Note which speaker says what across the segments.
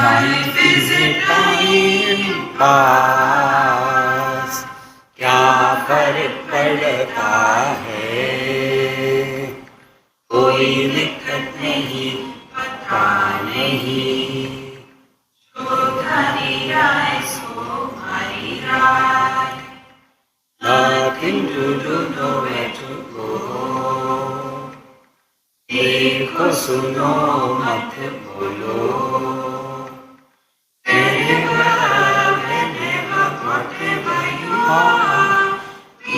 Speaker 1: Life is a time pass, क्या फर्क पड़ता है, कोई दिक्कत नहीं, पता नहीं, जो धरी राय सो हमारी राय, nothing to do, nowhere to go, देखो सुनो मत बोलो,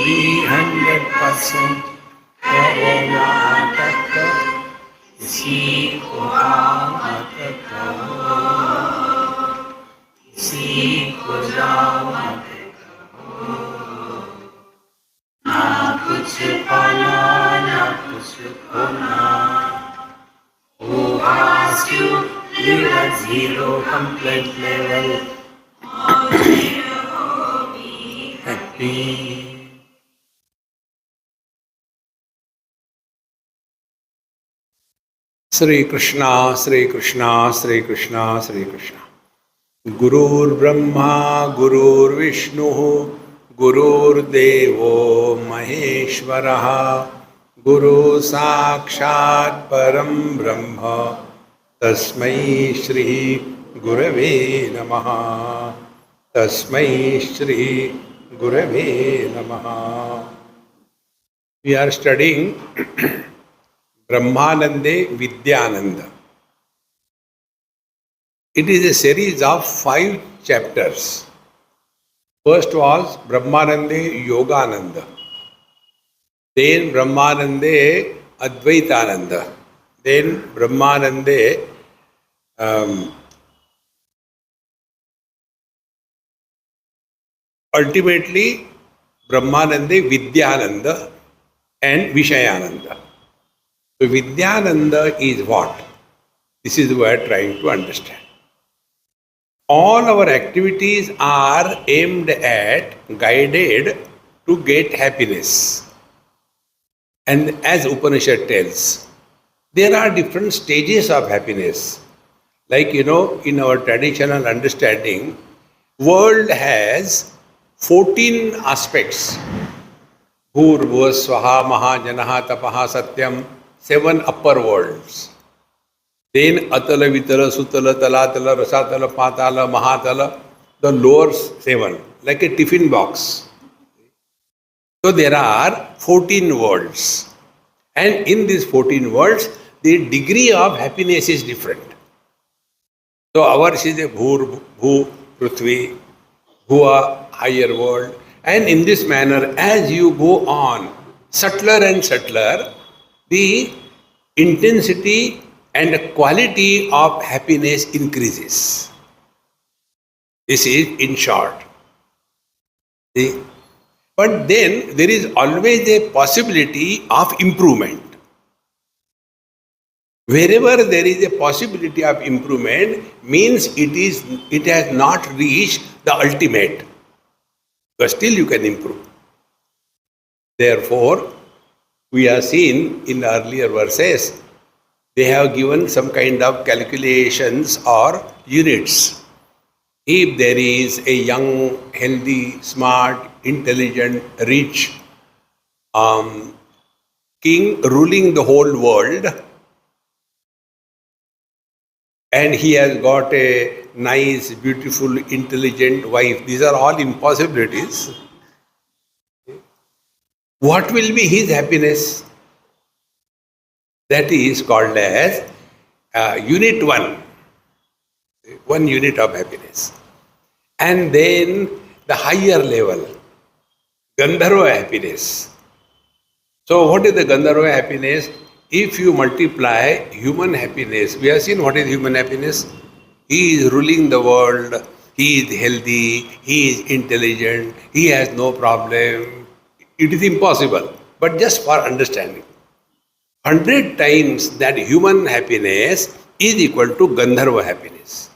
Speaker 1: 300% करेगा तक किसी को मत कहो, किसी को जाओ मत कहो, ना कुछ पाना ना कुछ खोना, who asked you live at zero complaint level, happy.
Speaker 2: Sri Krishna, Sri Krishna, Sri Krishna, Sri Krishna. Gurur Brahma, Gurur Vishnu, Gurur Devo Maheshwaraha, Guru Sakshat Param Brahma, Tasmai Shri Gurave Namaha, Tasmai Shri Gurave Namaha. We are studying Brahmanande Vidyananda. It is a series of 5 chapters. First was Brahmanande Yogananda. Then Brahmanande Advaitananda. Then Brahmanande ultimately Brahmanande Vidyananda and Vishayananda. So Vidyananda is what? This is what we are trying to understand. All our activities are aimed at, guided to get happiness. And as Upanishad tells, there are different stages of happiness. Like, in our traditional understanding, world has 14 aspects. Bhurva, Swaha, Mahajanaha, Tapaha, Satyam, 7 upper worlds. Then Atala, Vitala, Sutala, Talatala, Rasatala, Patala, Mahatala, the lower 7, like a tiffin box. So there are 14 worlds. And in these 14 worlds, the degree of happiness is different. So ours is a Bhur, Bhu, Prithvi, Bhua, higher world. And in this manner, as you go on, subtler and subtler, the intensity and quality of happiness increases. This is in short. See? But then there is always a possibility of improvement. Wherever there is a possibility of improvement means it has not reached the ultimate. But still you can improve. Therefore, we have seen in earlier verses, they have given some kind of calculations or units. If there is a young, healthy, smart, intelligent, rich king ruling the whole world, and he has got a nice, beautiful, intelligent wife, these are all impossibilities. What will be his happiness? That is called as unit 1. 1 unit of happiness. And then the higher level, Gandharva happiness. So what is the Gandharva happiness? If you multiply human happiness, we have seen what is human happiness. He is ruling the world, he is healthy, he is intelligent, he has no problem. It is impossible, but just for understanding. 100 times that human happiness is equal to Gandharva happiness.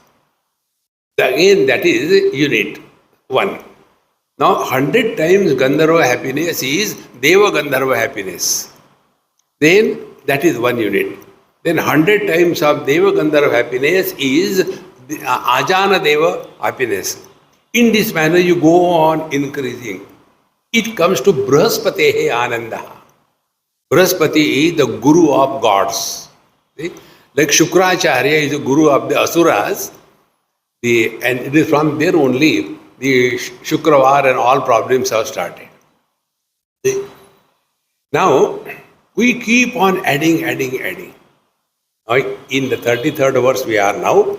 Speaker 2: Again, that is unit 1. Now, 100 times Gandharva happiness is Deva Gandharva happiness. Then, that is 1 unit. Then 100 times of Deva Gandharva happiness is Ajana Deva, happiness. In this manner, you go on increasing. It comes to Brahaspatehe Ananda. Brahaspati is the guru of gods. See? Like Shukracharya is the guru of the Asuras. And it is from there only the Shukravar and all problems have started. See? Now, we keep on adding. Now, in the 33rd verse we are now.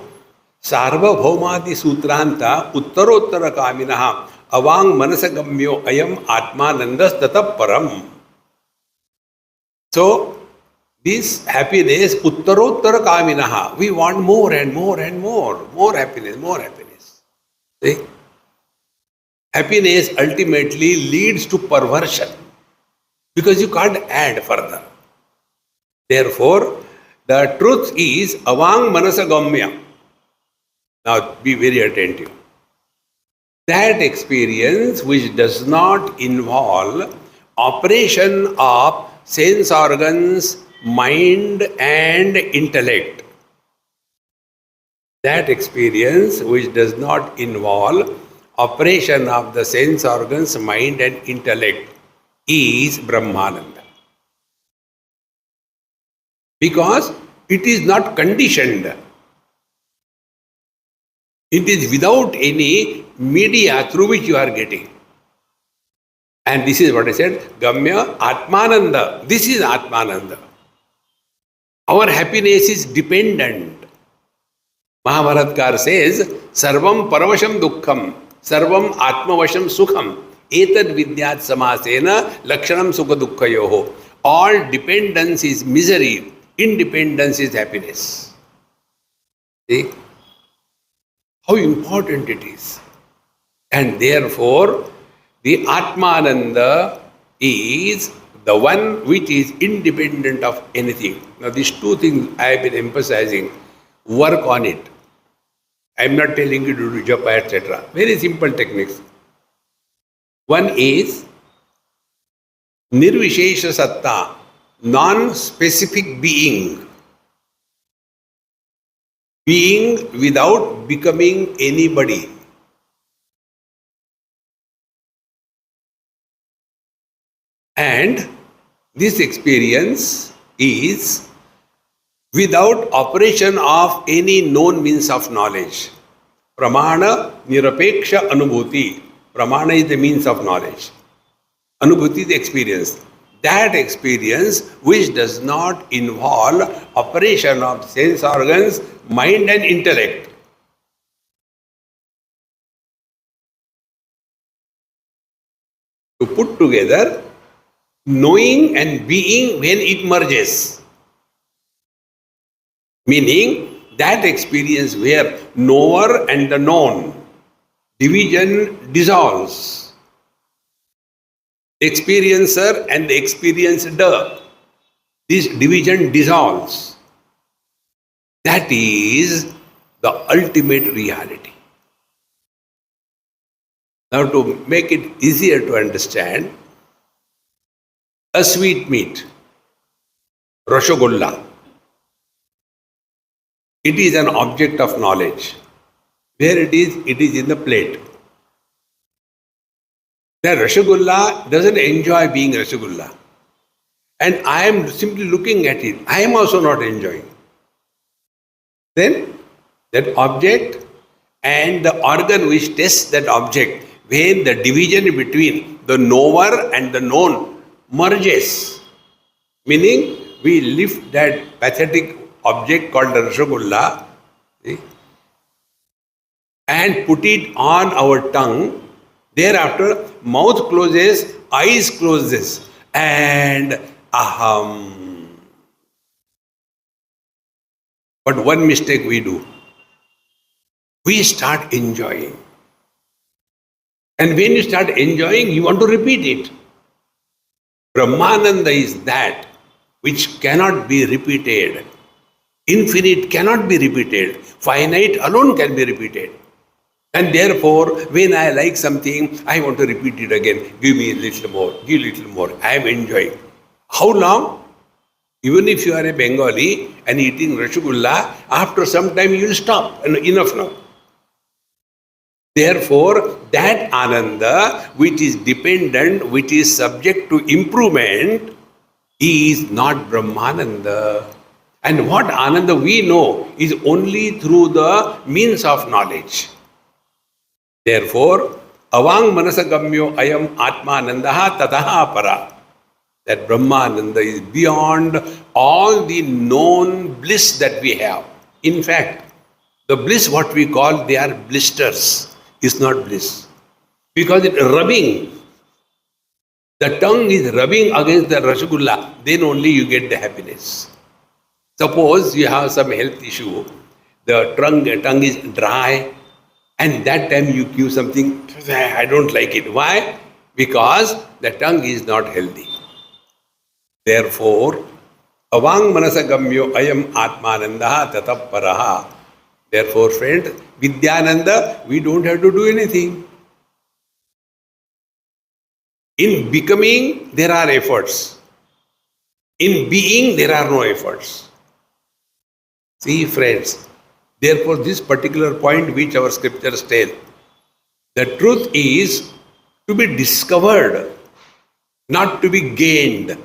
Speaker 2: Sarvabhaumadi Sutranta Uttarottara Kaminaha Avang Manasagamyo Ayam Atmanandas Tataparam. So, this happiness, Uttarottara Kaminaha, we want more and more and more. More happiness. See? Happiness ultimately leads to perversion because you can't add further. Therefore, the truth is Avang Manasagamya. Now, be very attentive. That experience which does not involve operation of sense organs, mind and intellect. That experience which does not involve operation of the sense organs, mind and intellect is Brahmananda. Because it is not conditioned. It is without any media through which you are getting. And this is what I said, Gamya Atmananda. This is Atmananda. Our happiness is dependent. Mahabharatkar says, Sarvam Paravasham Dukkham, Sarvam Atmavasham Sukham, Etad Vidyat Samasena, Lakshanam Sukha Dukkhayoho. All dependence is misery, independence is happiness. See? How important it is. And therefore, the Atmananda is the one which is independent of anything. Now, these two things I have been emphasizing. Work on it. I am not telling you to do japa, etc. Very simple techniques. One is Nirvishesha Satta, non-specific being. Being without becoming anybody. And this experience is without operation of any known means of knowledge. Pramana Nirapeksha Anubhuti. Pramana is the means of knowledge. Anubhuti is the experience. That experience which does not involve operation of sense organs, mind and intellect. To put together, knowing and being when it merges. Meaning that experience where knower and the known, division dissolves. Experiencer and the experienced, this division dissolves. That is the ultimate reality. Now, to make it easier to understand, a sweet meat, Rasgulla, it is an object of knowledge. Where it is in the plate. The Rasgulla doesn't enjoy being Rasgulla. And I am simply looking at it. I am also not enjoying. Then that object and the organ which tests that object, when the division between the knower and the known merges, meaning we lift that pathetic object called the Rasgulla and put it on our tongue. Thereafter, mouth closes, eyes closes, and aham. But one mistake we do. We start enjoying. And when you start enjoying, you want to repeat it. Brahmananda is that which cannot be repeated. Infinite cannot be repeated. Finite alone can be repeated. And therefore, when I like something, I want to repeat it again. Give me a little more, give a little more. I am enjoying. How long? Even if you are a Bengali and eating Rasgulla, after some time you will stop. And enough now. Therefore, that Ananda, which is dependent, which is subject to improvement, is not Brahmananda. And what Ananda we know is only through the means of knowledge. Therefore, avang manasagamyo ayam atmanandaha tataha para. That Brahmananda is beyond all the known bliss that we have. In fact, the bliss what we call, they are blisters, is not bliss. Because it rubbing, the tongue is rubbing against the rasgulla, then only you get the happiness. Suppose you have some health issue, the tongue is dry, and that time you give something, I don't like it. Why? Because the tongue is not healthy. Therefore, avang manasagamyo ayam atmanandaha tataparaha. Therefore, friend, Vidyananda, we don't have to do anything. In becoming, there are efforts. In being, there are no efforts. See, friends, therefore, this particular point which our scriptures tell, the truth is to be discovered, not to be gained.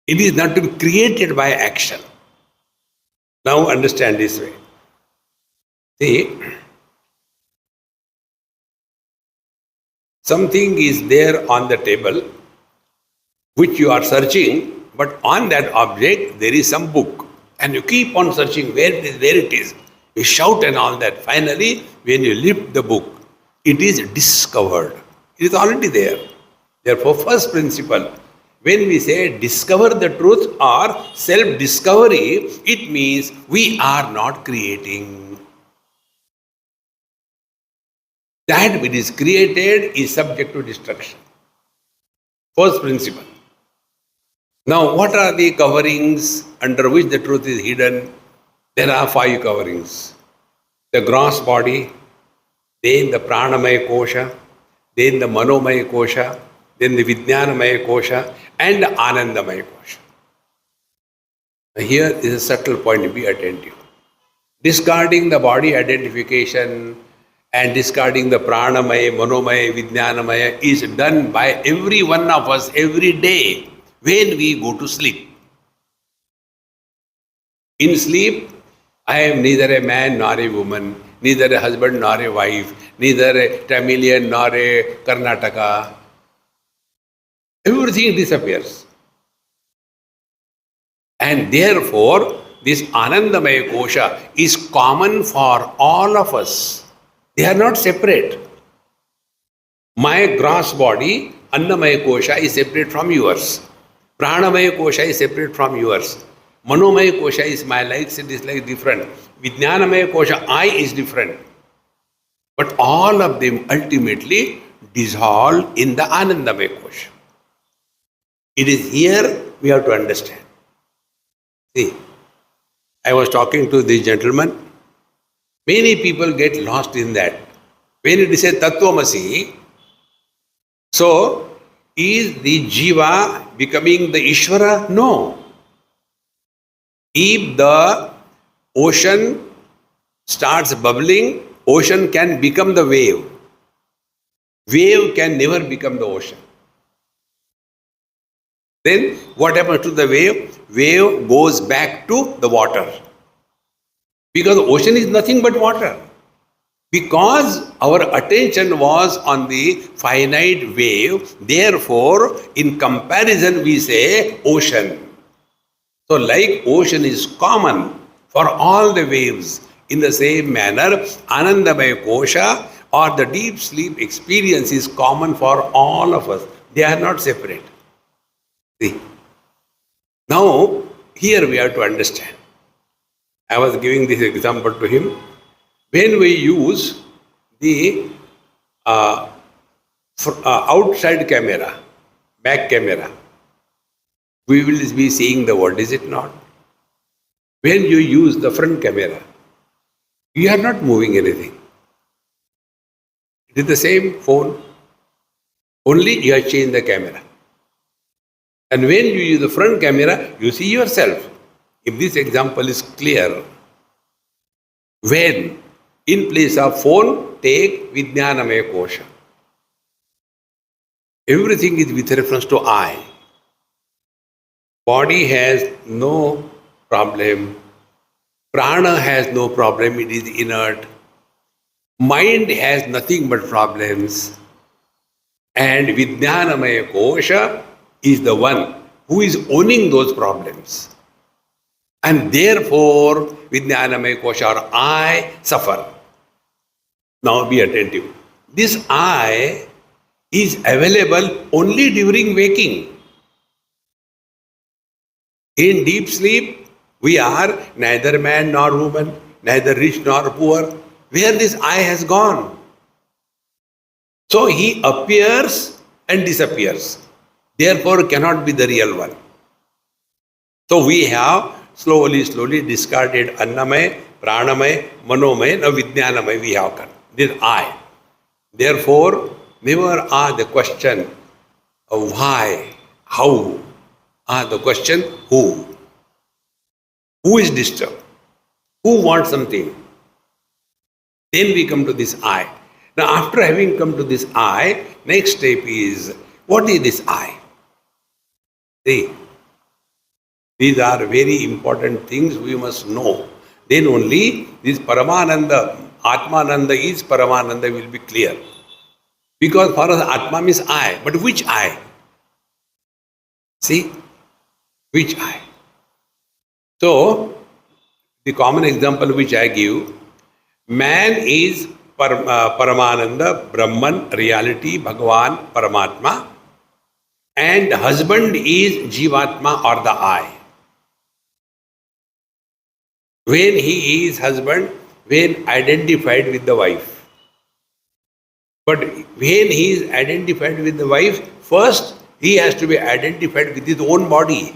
Speaker 2: It is not to be created by action. Now understand this way. See, something is there on the table which you are searching, but on that object there is some book. And you keep on searching where it is. You shout and all that. Finally, when you lift the book, it is discovered. It is already there. Therefore, first principle, when we say discover the truth or self-discovery, it means we are not creating. That which is created is subject to destruction. First principle. Now, what are the coverings under which the truth is hidden? There are 5 coverings. The gross body, then the pranamaya kosha, then the manomaya kosha, then the Vidyanamaya kosha, and the Anandamaya kosha. Here is a subtle point, be attentive. Discarding the body identification and discarding the pranamaya, manomaya, Vidyanamaya is done by every one of us every day when we go to sleep. In sleep, I am neither a man nor a woman, neither a husband nor a wife, neither a Tamilian nor a Karnataka. Everything disappears. And therefore, this Anandamaya kosha is common for all of us. They are not separate. My gross body, Annamaya kosha, is separate from yours. Pranamaya kosha is separate from yours. Manomaya kosha is my likes and dislikes different. Vidyanamaya kosha, I is different. But all of them ultimately dissolve in the Anandamaya kosha. It is here we have to understand. See, I was talking to this gentleman. Many people get lost in that. When it is a Tattvamasi, so is the Jiva becoming the Ishvara? No. If the ocean starts bubbling, ocean can become the wave. Wave can never become the ocean. Then what happens to the wave? Wave goes back to the water. Because the ocean is nothing but water. Because our attention was on the finite wave, therefore, in comparison we say ocean. So like ocean is common for all the waves, in the same manner, Anandamaya kosha or the deep sleep experience is common for all of us. They are not separate. See. Now, here we have to understand. I was giving this example to him. When we use the outside camera, back camera, we will be seeing the world, is it not? When you use the front camera, you are not moving anything. It is the same phone, only you have changed the camera. And when you use the front camera, you see yourself. If this example is clear, when in place of phone, take Vidyanamaya Kosha. Everything is with reference to I. Body has no problem. Prana has no problem, it is inert. Mind has nothing but problems. And Vidyanamaya Kosha is the one who is owning those problems. And therefore, Vidyanamaya Kosha or I suffer. Now be attentive. This I is available only during waking. In deep sleep, we are neither man nor woman, neither rich nor poor. Where this I has gone? So he appears and disappears. Therefore cannot be the real one. So we have slowly discarded Annamay, Pranamay, Manomay, now Vidyanamay we have come. This I. Therefore, never ask the question of why, how. Ask the question who. Who is disturbed? Who wants something? Then we come to this I. Now after having come to this I, next step is, what is this I? See, these are very important things we must know. Then only this Paramananda, Atmananda is Paramananda will be clear. Because for us Atma means I, but which I? See, which I? So, the common example which I give, man is Paramananda, Brahman, reality, Bhagavan, Paramatma, and husband is Jivatma or the I. When he is husband, when identified with the wife. But when he is identified with the wife, first he has to be identified with his own body.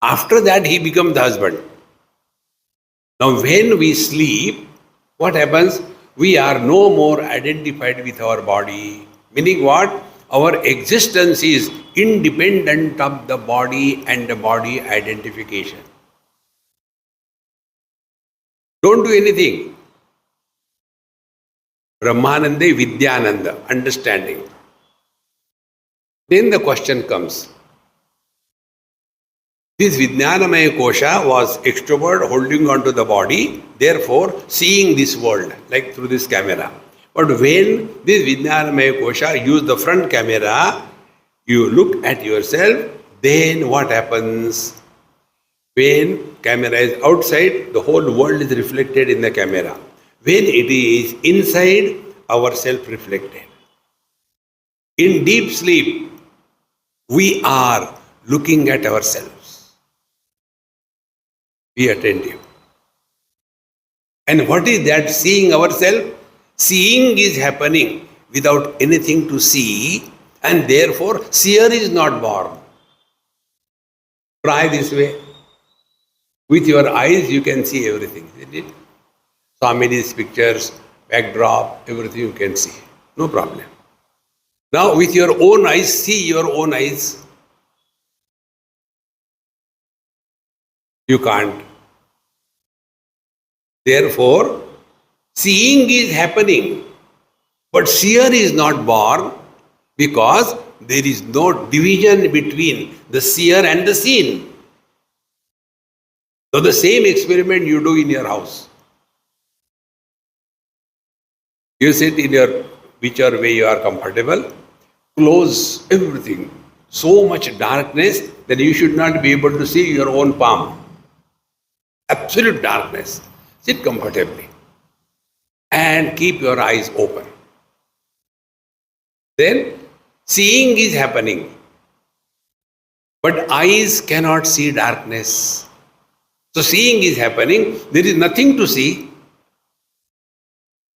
Speaker 2: After that he becomes the husband. Now when we sleep, what happens? We are no more identified with our body. Meaning what? Our existence is independent of the body and the body identification. Don't do anything. Brahmanande, Vidyananda, understanding. Then the question comes. This Vijnanamaya Kosha was extrovert holding on to the body, therefore seeing this world like through this camera. But when this Vijnanamaya Kosha use the front camera, you look at yourself, then what happens? When camera is outside, the whole world is reflected in the camera. When it is inside, our self reflected. In deep sleep, we are looking at ourselves. Be attentive. And what is that seeing ourselves? Seeing is happening without anything to see, and therefore seer is not born. Try this way. With your eyes you can see everything, isn't it? Swami's pictures, backdrop, everything you can see. No problem. Now with your own eyes, see your own eyes. You can't. Therefore, seeing is happening, but seer is not born because there is no division between the seer and the seen. So the same experiment you do in your house. You sit in your whichever way you are comfortable, close everything. So much darkness that you should not be able to see your own palm. Absolute darkness. Sit comfortably and keep your eyes open. Then seeing is happening, but eyes cannot see darkness. So seeing is happening, there is nothing to see.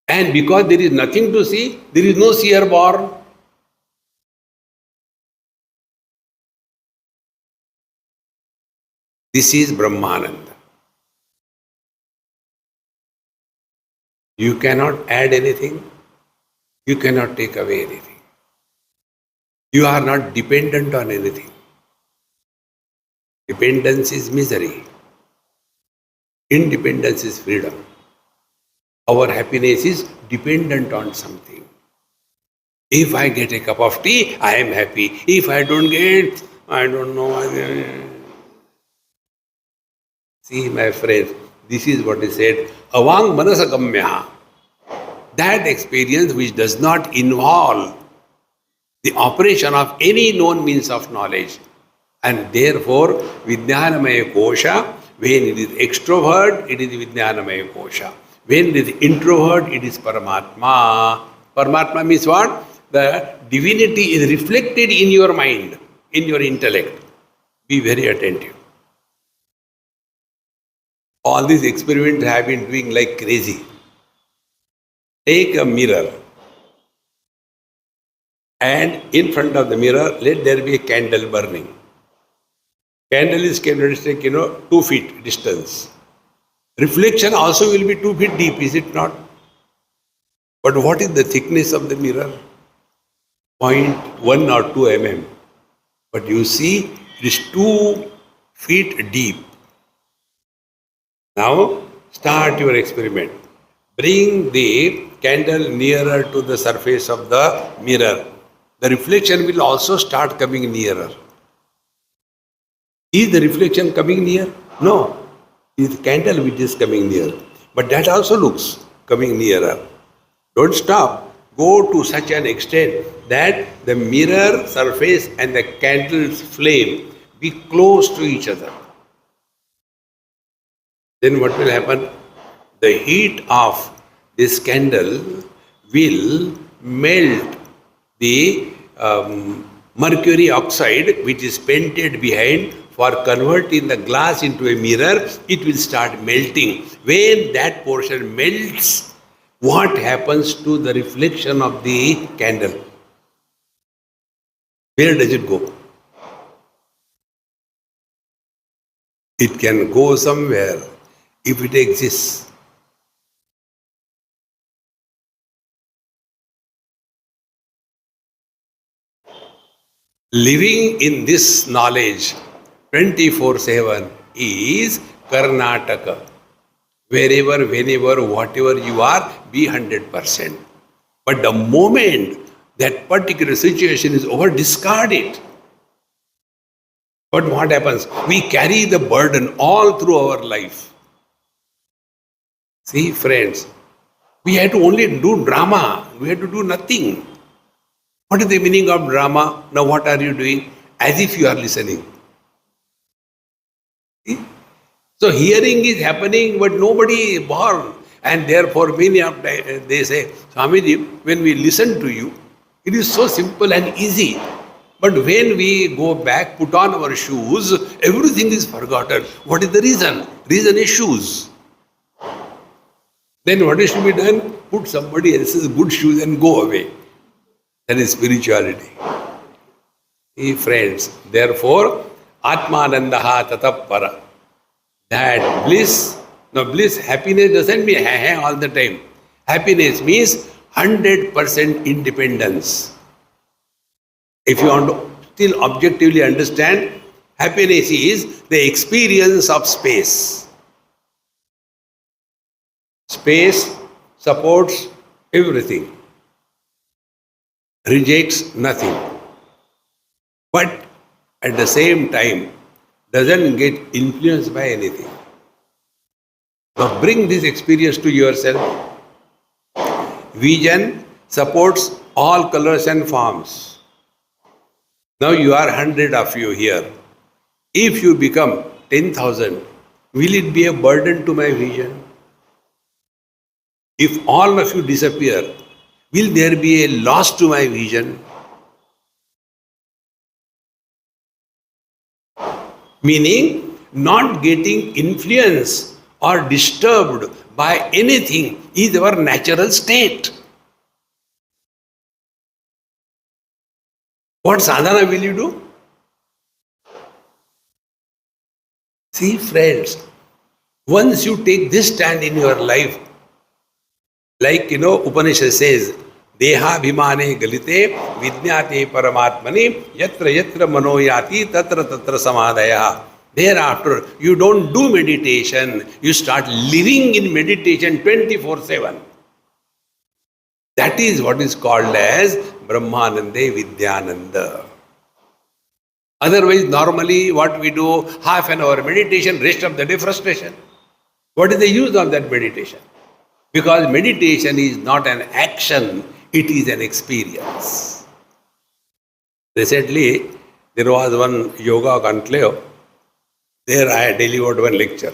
Speaker 2: And because there is nothing to see, there is no seer born. This is Brahmananda. You cannot add anything, you cannot take away anything. You are not dependent on anything. Dependence is misery. Independence is freedom. Our happiness is dependent on something. If I get a cup of tea, I am happy. If I don't get, I don't know. See, my friends, this is what is said, avang manasagamya. That experience which does not involve the operation of any known means of knowledge. And therefore, Vidyanamaya Kosha, when it is extrovert, it is Vidyanamaya Kosha. When it is introvert, it is Paramatma. Paramatma means what? The divinity is reflected in your mind, in your intellect. Be very attentive. All these experiments I have been doing like crazy. Take a mirror and in front of the mirror, let there be a candle burning. Candle is characteristic, 2 feet distance. Reflection also will be 2 feet deep, is it not? But what is the thickness of the mirror? 0.1 or 2 mm. But you see, it is 2 feet deep. Now, start your experiment. Bring the candle nearer to the surface of the mirror. The reflection will also start coming nearer. Is the reflection coming near? No. It is the candle which is coming near. But that also looks coming nearer. Don't stop. Go to such an extent that the mirror surface and the candle's flame be close to each other. Then what will happen? The heat of this candle will melt the mercury oxide which is painted behind. For converting the glass into a mirror, it will start melting. When that portion melts, what happens to the reflection of the candle? Where does it go? It can go somewhere if it exists. Living in this knowledge 24/7 is Karnataka. Wherever, whenever, whatever you are, be 100%. But the moment that particular situation is over, discard it. But what happens? We carry the burden all through our life. See, friends, we had to only do drama. We had to do nothing. What is the meaning of drama? Now what are you doing? As if you are listening. See? So hearing is happening, but nobody is born. And therefore many of them, they say, Swamiji, when we listen to you, it is so simple and easy. But when we go back, put on our shoes, everything is forgotten. What is the reason? Reason is shoes. Then what is to be done? Put somebody else's good shoes and go away. That is spirituality. Hey friends, therefore, Atmanandaha tatappara. That bliss, happiness doesn't mean all the time. Happiness means 100% independence. If you want to still objectively understand, happiness is the experience of space. Space supports everything, rejects nothing, but at the same time doesn't get influenced by anything. So bring this experience to yourself. Vision supports all colors and forms. Now you are 100 of you here. If you become 10,000, will it be a burden to my vision? If all of you disappear, will there be a loss to my vision? Meaning, not getting influenced or disturbed by anything is our natural state. What sadhana will you do? See, friends, once you take this stand in your life, like Upanishad says, Dehabhimane galite vidyate paramatmani yatra yatra mano yati tatra tatra samadhaya. Thereafter, you don't do meditation, you start living in meditation 24/7. That is what is called as Brahmanande Vidyananda. Otherwise, normally what we do, half an hour meditation, rest of the day frustration. What is the use of that meditation? Because meditation is not an action, it is an experience. Recently, there was one yoga conclave. There I delivered one lecture.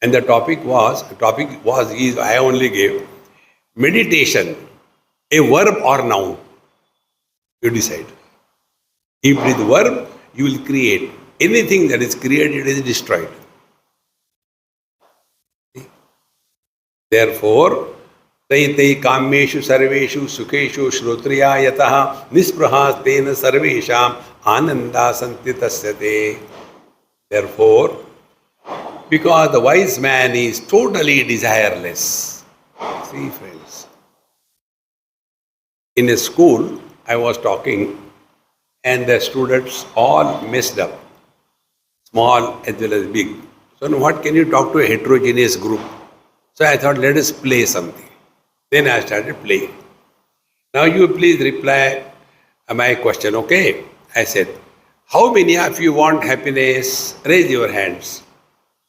Speaker 2: And the topic was I only gave meditation, a verb or noun. You decide. If it is verb, you will create. Anything that is created is destroyed. Therefore, Taitai Kameshu Sarveshu Sukeshu Shrotriya Yataha Nisprahas Tena Sarvesham Ananda Santitasyate. Therefore, because the wise man is totally desireless. See, friends. In a school, I was talking, and the students all messed up, small as well as big. So, now what can you talk to a heterogeneous group? So, I thought, let us play something. Then I started playing. Now, you please reply my question, okay? I said, how many of you want happiness? Raise your hands.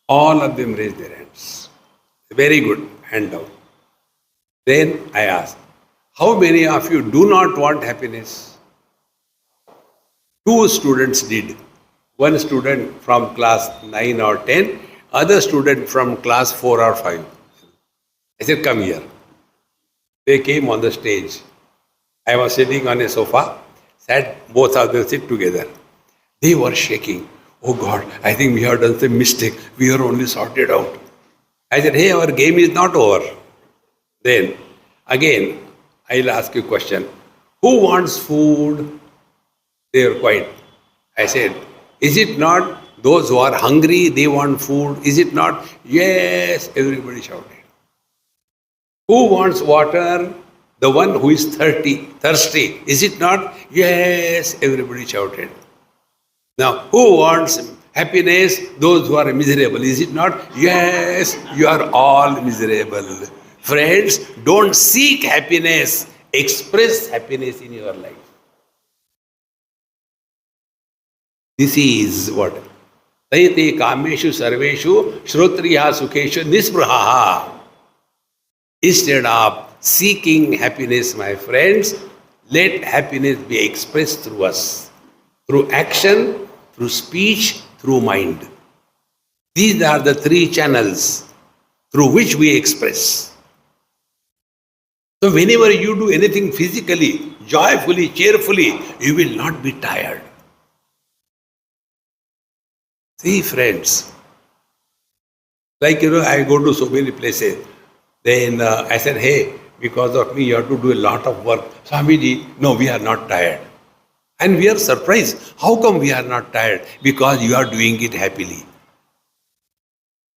Speaker 2: All of them raised their hands. Very good, hand down. Then I asked, how many of you do not want happiness? 2 students did. One student from class 9 or 10, other student from class 4 or 5. I said, come here. They came on the stage. I was sitting on a sofa, both of them sit together. They were shaking. Oh God, I think we have done some mistake. We are only sorted out. I said, hey, our game is not over. Then, again, I'll ask you a question. Who wants food? They were quiet. I said, is it not those who are hungry, they want food? Is it not? Yes, everybody shouted. Who wants water? The one who is thirsty. Is it not? Yes, everybody shouted. Now, who wants happiness? Those who are miserable. Is it not? Yes, you are all miserable. Friends, don't seek happiness. Express happiness in your life. This is what? Taite kameshu sarveshu shrotriya sukheshu nispraha. Instead of seeking happiness, my friends, let happiness be expressed through us. Through action, through speech, through mind. These are the 3 channels through which we express. So whenever you do anything physically, joyfully, cheerfully, you will not be tired. See, friends, like, I go to so many places. Then I said, hey, because of me, you have to do a lot of work. Swamiji, no, we are not tired. And we are surprised. How come we are not tired? Because you are doing it happily.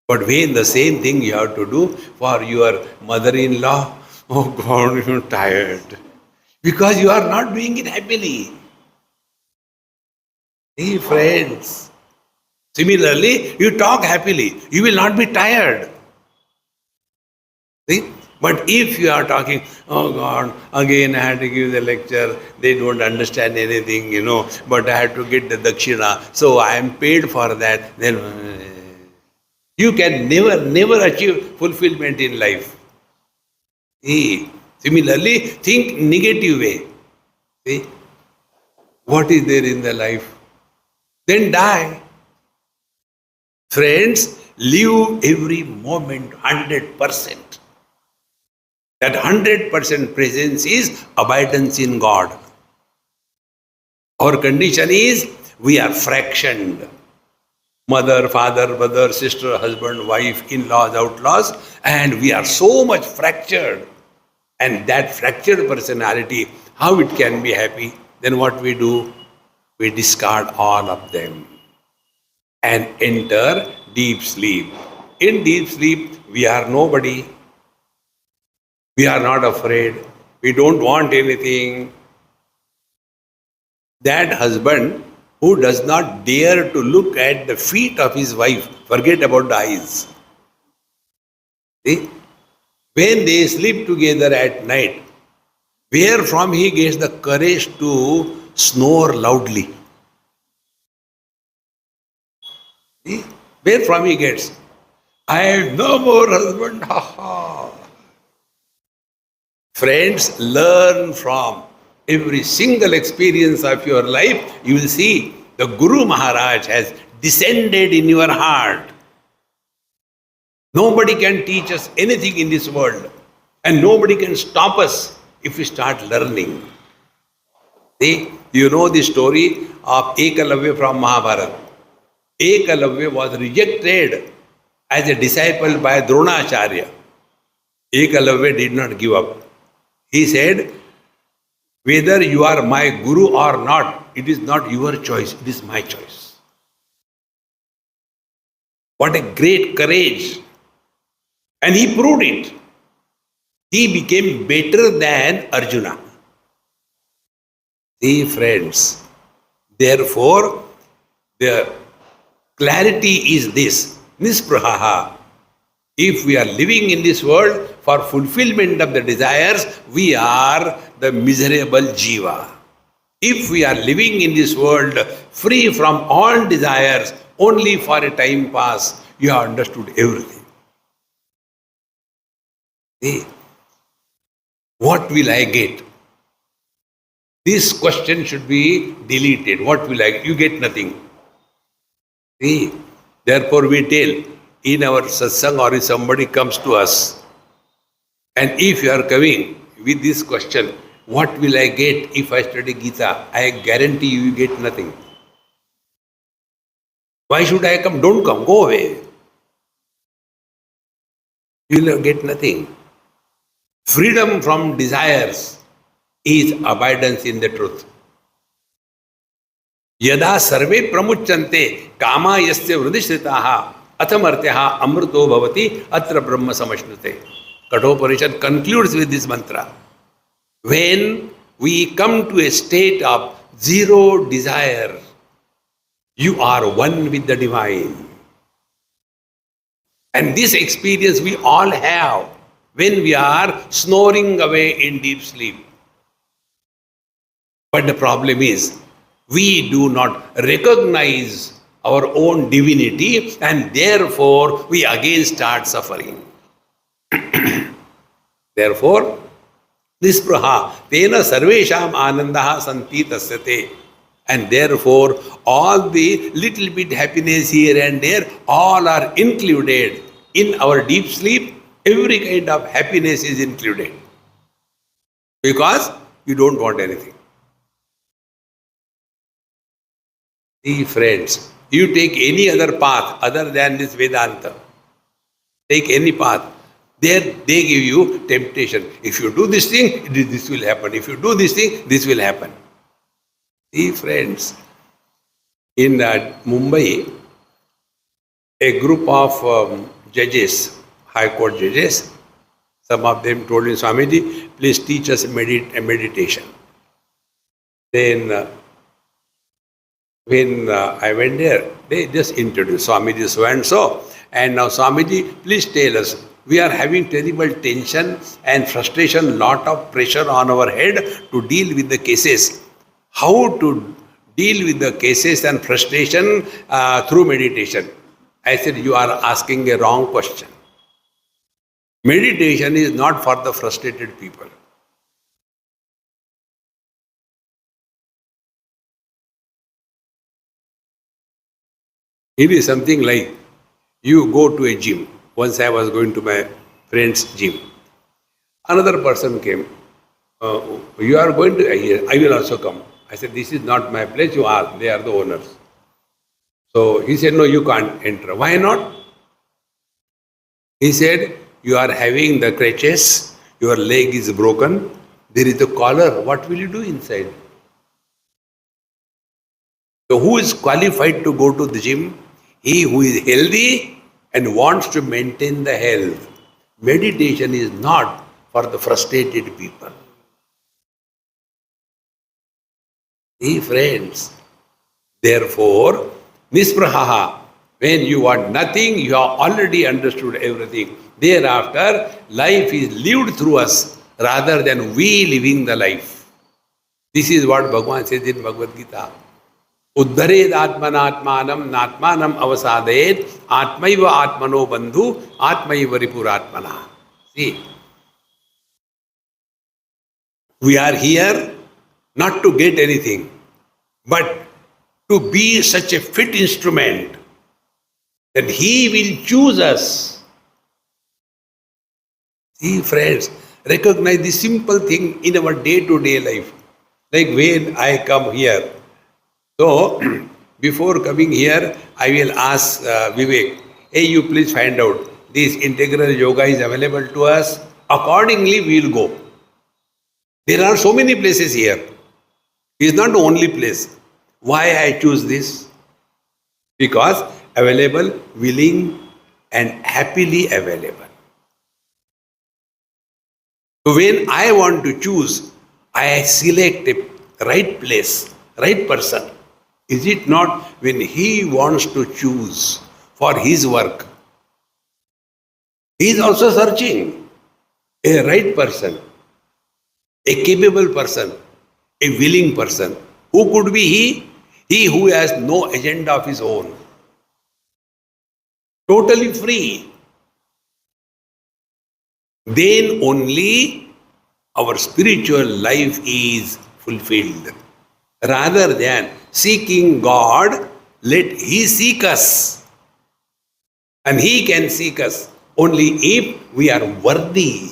Speaker 2: But when the same thing you have to do for your mother-in-law, oh God, you are tired. Because you are not doing it happily. Hey, friends. Similarly, you talk happily. You will not be tired. See? But if you are talking, oh God, again I had to give the lecture, they don't understand anything, but I had to get the dakshina, so I am paid for that, then you can never achieve fulfillment in life. See? Similarly, think negative way. See? What is there in the life? Then die. Friends, live every moment 100%. That 100% presence is abidance in God. Our condition is we are fractioned. Mother, father, brother, sister, husband, wife, in-laws, outlaws, and we are so much fractured. And that fractured personality, how it can be happy? Then what we do? We discard all of them and enter deep sleep. In deep sleep, we are nobody. We are not afraid. we don't want anything. That husband who does not dare to look at the feet of his wife, forget about the eyes. See? When they sleep together at night, where from he gets the courage to snore loudly? See? Where from he gets? I have no more husband. Ha ha. Friends, learn from every single experience of your life. You will see the Guru Maharaj has descended in your heart. Nobody can teach us anything in this world, and nobody can stop us if we start learning. See, you know the story of Ekalavya from Mahabharata. Ekalavya was rejected as a disciple by Dronacharya. Ekalavya did not give up. He said, whether you are my guru or not, it is not your choice, it is my choice. What a great courage. And he proved it. He became better than Arjuna. See, friends, therefore, the clarity is this, nispraha. If we are living in this world for fulfillment of the desires, we are the miserable jiva. If we are living in this world free from all desires, only for a time pass, you have understood everything. See, what will I get? This question should be deleted. What will I get? You get nothing. See, therefore we tell, in our satsang or if somebody comes to us, and if you are coming with this question, what will I get if I study Gita? I guarantee you get nothing. Why should I come? Don't come, go away. You will get nothing. Freedom from desires is abidance in the truth. Yada sarve pramuchante kama yasya vridishritaha athamartyaha amruto bhavati atra brahma samashnute. Kathopanishad concludes with this mantra. When we come to a state of zero desire, you are one with the divine. And this experience we all have when we are snoring away in deep sleep. But the problem is, we do not recognize our own divinity, and therefore we again start suffering. Therefore, nispraha tena sarvesham anandaha santi tasyate. And therefore, all the little bit happiness here and there, all are included. In our deep sleep, every kind of happiness is included. Because you don't want anything. See, friends, you take any other path other than this Vedanta. Take any path. There they give you temptation. If you do this thing, this will happen. If you do this thing, this will happen. See, friends, in Mumbai, a group of judges, High Court judges, some of them told me, Swamiji, please teach us meditation. Then when I went there, they just introduced Swamiji so and so. And now Swamiji, please tell us, we are having terrible tension and frustration, lot of pressure on our head to deal with the cases. How to deal with the cases and frustration through meditation? I said, you are asking a wrong question. Meditation is not for the frustrated people. It is something like you go to a gym. Once I was going to my friend's gym. Another person came. You are going to, I will also come. I said, this is not my place, you are, they are the owners. So he said, no, you can't enter. Why not? He said, you are having the crutches, your leg is broken, there is a collar, what will you do inside? So who is qualified to go to the gym? He who is healthy and wants to maintain the health. Meditation is not for the frustrated people. See, friends, therefore, nisprahaha, when you want nothing, you have already understood everything. Thereafter, life is lived through us rather than we living the life. This is what Bhagavan says in Bhagavad Gita. Uddhared atmanatmanam natmanam avasadayet atmaiva atmano bandhu atmaiva ripuratmana. See, we are here not to get anything, but to be such a fit instrument that He will choose us. See, friends, recognize this simple thing in our day-to-day life. Like when I come here. So, before coming here, I will ask Vivek, hey, you please find out this integral yoga is available to us. Accordingly, we will go. There are so many places here. It is not the only place. Why I choose this? Because available, willing, and happily available. So when I want to choose, I select a right place, right person. Is it not when he wants to choose for his work? He is also searching a right person, a capable person, a willing person. Who could be he? He who has no agenda of his own. Totally free. Then only our spiritual life is fulfilled. Rather than seeking God, let He seek us. And He can seek us only if we are worthy.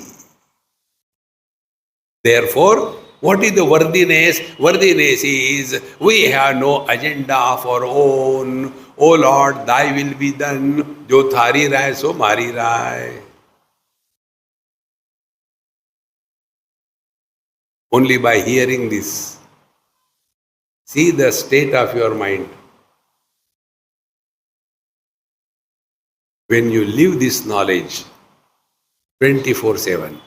Speaker 2: Therefore, what is the worthiness? Worthiness is we have no agenda of our own. O Lord, Thy will be done. Jo thari rai, so mari rai. Only by hearing this, see the state of your mind. When you live this knowledge 24/7,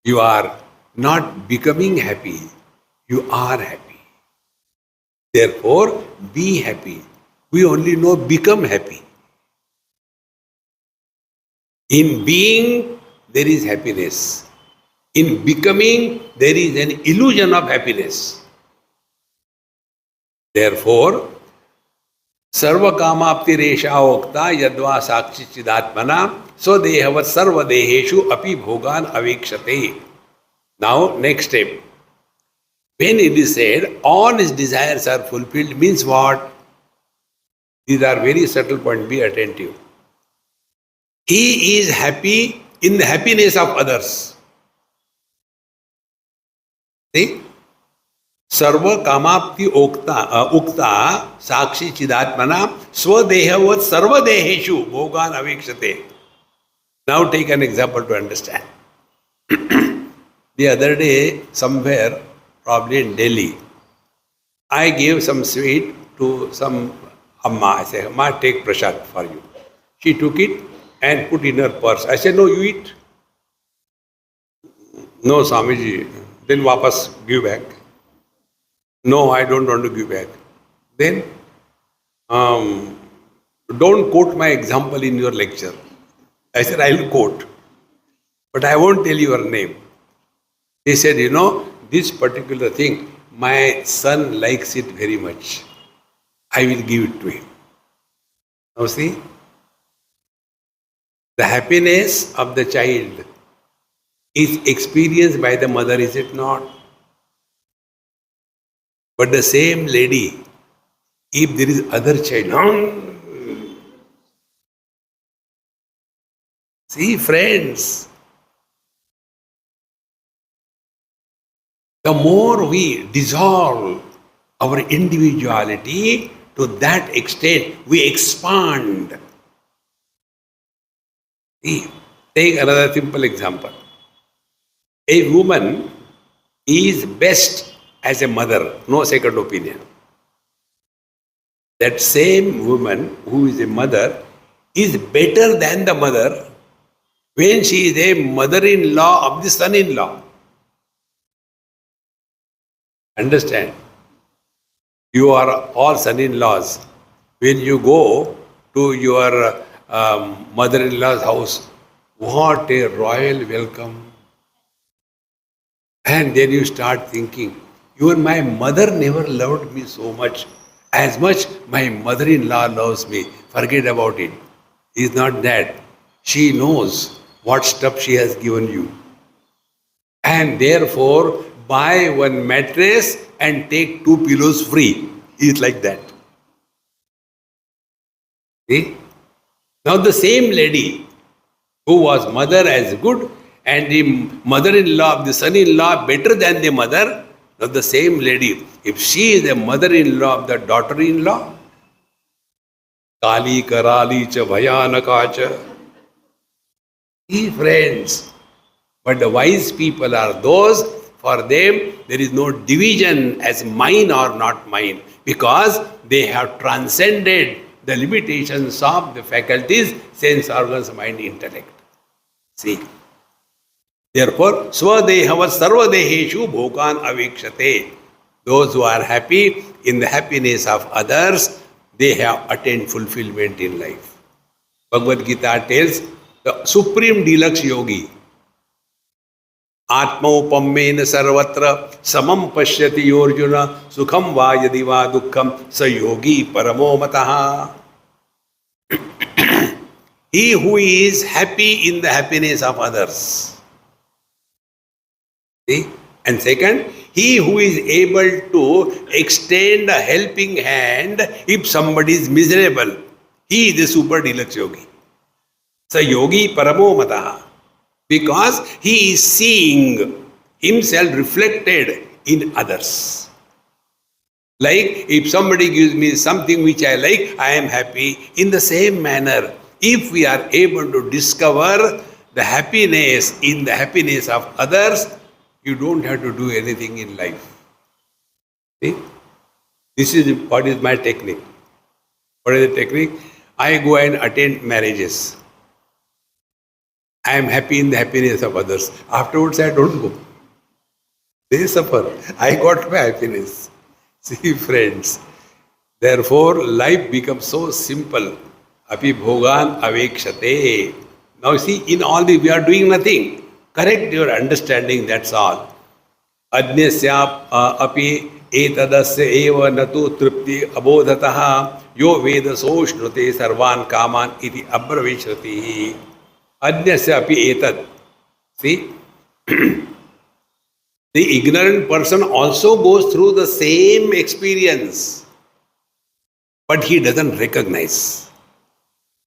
Speaker 2: you are not becoming happy, you are happy. Therefore, be happy. We only know become happy. In being, there is happiness. In becoming, there is an illusion of happiness. Therefore, सर्व कामाप्ति रेशा ओक्ता यद्वा साक्षी चिदात्मना स्वदेहवत् सर्वदेहेषु अपि भोगान अवेक्षते. Now, next step. When it is said all his desires are fulfilled, means what? These are very subtle points. Be attentive. He is happy in the happiness of others. See? सर्व कामाप्ति उक्ता साक्षी चिदात्मना स्वदेहवत् सर्वदेहेषु भोगान अवेक्षते. Now take an example to understand. The other day, somewhere, probably in Delhi, I gave some sweet to some Amma. I said, Amma, take prasad for you. She took it and put in her purse. I said, no, you eat. No, Swamiji. Then wapas give back. No, I don't want to give back. Then, don't quote my example in your lecture. I said, I will quote. But I won't tell your name. He said, you know, this particular thing, my son likes it very much. I will give it to him. Now see, the happiness of the child is experienced by the mother, is it not? But the same lady, if there is other child, see friends, the more we dissolve our individuality, to that extent we expand. See, take another simple example. A woman is best as a mother, no second opinion. That same woman who is a mother is better than the mother when she is a mother-in-law of the son-in-law. Understand? You are all son-in-laws. When you go to your mother-in-law's house, what a royal welcome. And then you start thinking, even my mother never loved me so much my mother-in-law loves me. Forget about it. It's not that. She knows what stuff she has given you. And therefore, buy one mattress and take two pillows free. It's like that. See? Now the same lady who was mother as good and the mother-in-law of the son-in-law better than the mother, now the same lady, if she is the mother-in-law of the daughter-in-law, Kali Karali cha Bhayanaka cha. See friends, but the wise people are those, for them there is no division as mine or not mine, because they have transcended the limitations of the faculties, sense organs, mind, intellect. See. Therefore, Swadehava Sarvadeheshu Bhogan Avikshate. Those who are happy in the happiness of others, they have attained fulfillment in life. Bhagavad Gita tells the supreme deluxe yogi, Atmaupamena sarvatra samam pashyati yorjuna sukham va yadi va dukkham sa yogi paramo mataha. He who is happy in the happiness of others. See? And second, he who is able to extend a helping hand if somebody is miserable, he is the super deluxe yogi. So yogi paramo mataha. Because he is seeing himself reflected in others. Like if somebody gives me something which I like, I am happy. In the same manner, if we are able to discover the happiness in the happiness of others, you don't have to do anything in life. See? This is what is my technique. What is the technique? I go and attend marriages. I am happy in the happiness of others. Afterwards, I don't go. They suffer. I got my happiness. See, friends. Therefore, life becomes so simple. Api bhogan avekshate. Now, see, in all this, we are doing nothing. Correct your understanding, that's all. Ajnasya api etadasya eva natu tripti abodhataha yo vedaso shnute sarvan kaman iti abraveshrati. Ajnasya api etad. See, the ignorant person also goes through the same experience, but he doesn't recognize.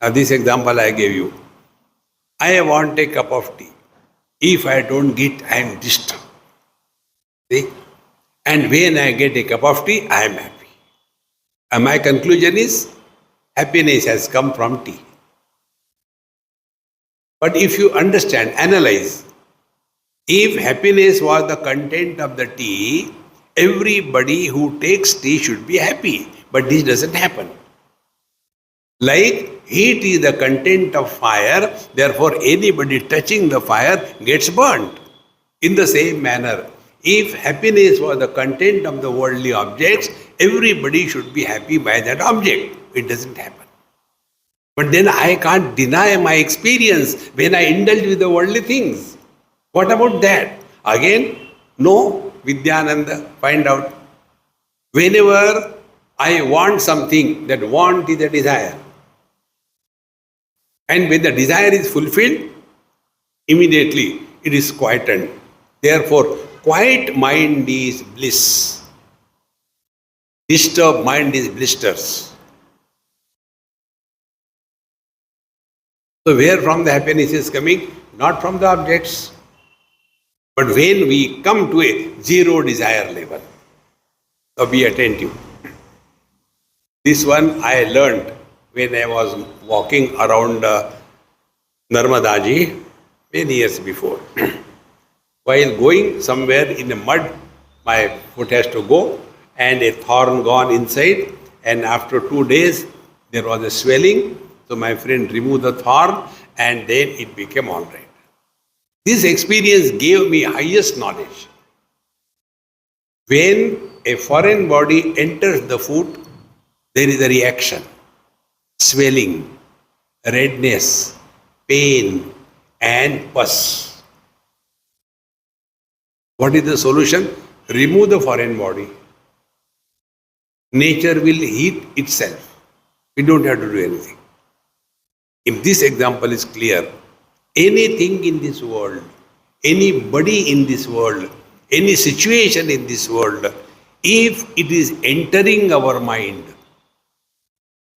Speaker 2: Now, this example I gave you. I want a cup of tea. If I don't get, I am disturbed. See? And when I get a cup of tea, I am happy. And my conclusion is, happiness has come from tea. But if you understand, analyze, if happiness was the content of the tea, everybody who takes tea should be happy. But this doesn't happen. Like heat is the content of fire, therefore anybody touching the fire gets burnt. In the same manner, if happiness was the content of the worldly objects, everybody should be happy by that object. It doesn't happen. But then I can't deny my experience when I indulge with the worldly things. What about that? Again, no, Vidyananda, find out. Whenever I want something, that want is a desire. And when the desire is fulfilled, immediately it is quietened. Therefore, quiet mind is bliss. Disturbed mind is blisters. So where from the happiness is coming? Not from the objects. But when we come to a zero desire level, so be attentive. This one I learned when I was walking around Narmadaji many years before. While going somewhere in the mud, my foot has to go and a thorn gone inside, and after 2 days there was a swelling, so my friend removed the thorn and then it became all right. This experience gave me highest knowledge. When a foreign body enters the foot, there is a reaction, swelling, redness, pain, and pus. What is the solution? Remove the foreign body. Nature will heat itself. We don't have to do anything. If this example is clear, anything in this world, anybody in this world, any situation in this world, if it is entering our mind,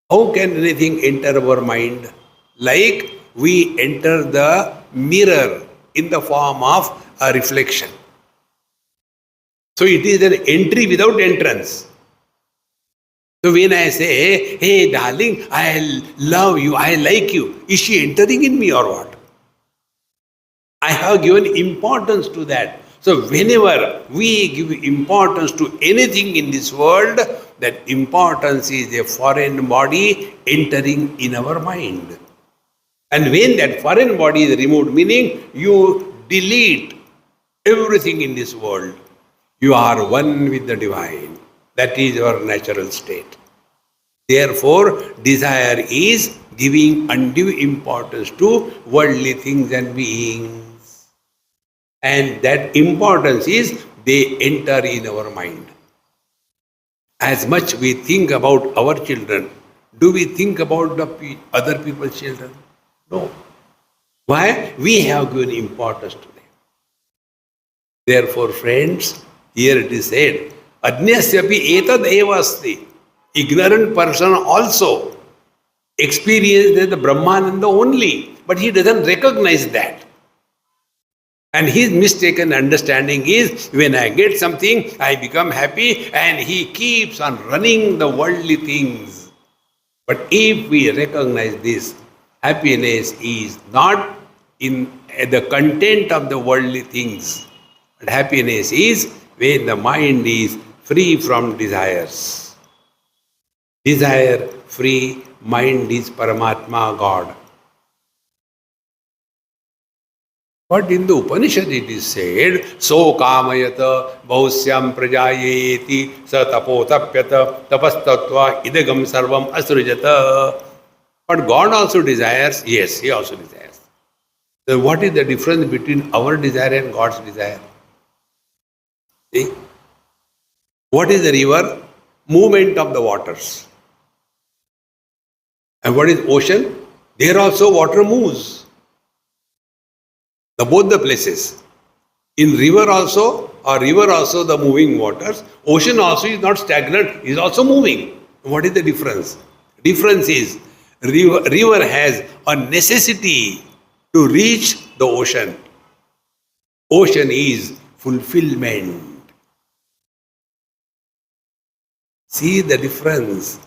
Speaker 2: how can anything enter our mind? Like we enter the mirror in the form of a reflection. So it is an entry without entrance. So when I say, hey darling, I love you, I like you, is she entering in me or what? I have given importance to that. So whenever we give importance to anything in this world, that importance is a foreign body entering in our mind. And when that foreign body is removed, meaning you delete everything in this world, you are one with the divine. That is your natural state. Therefore, desire is giving undue importance to worldly things and beings. And that importance is they enter in our mind. As much we think about our children, do we think about the other people's children? No. Why? We have given importance to them. Therefore, friends, here it is said, Adnyasyapi etad eva asti. Ignorant person also experiences the Brahmananda only, but he doesn't recognize that. And his mistaken understanding is, when I get something, I become happy, and he keeps on running the worldly things. But if we recognize this, happiness is not in the content of the worldly things, but happiness is when the mind is free from desires. Desire free mind is Paramatma, God. But in the Upanishad it is said, So kamayata bhausyam prajayeti sa tapotapyata tapastatva idagam sarvam asrujata. But God also desires, yes, He also desires. So what is the difference between our desire and God's desire? See? What is the river? Movement of the waters. And what is ocean? There also water moves. Both the places. In river also the moving waters. Ocean also is not stagnant, is also moving. What is the difference? Difference is river has a necessity to reach the ocean. Ocean is fulfillment. See the difference.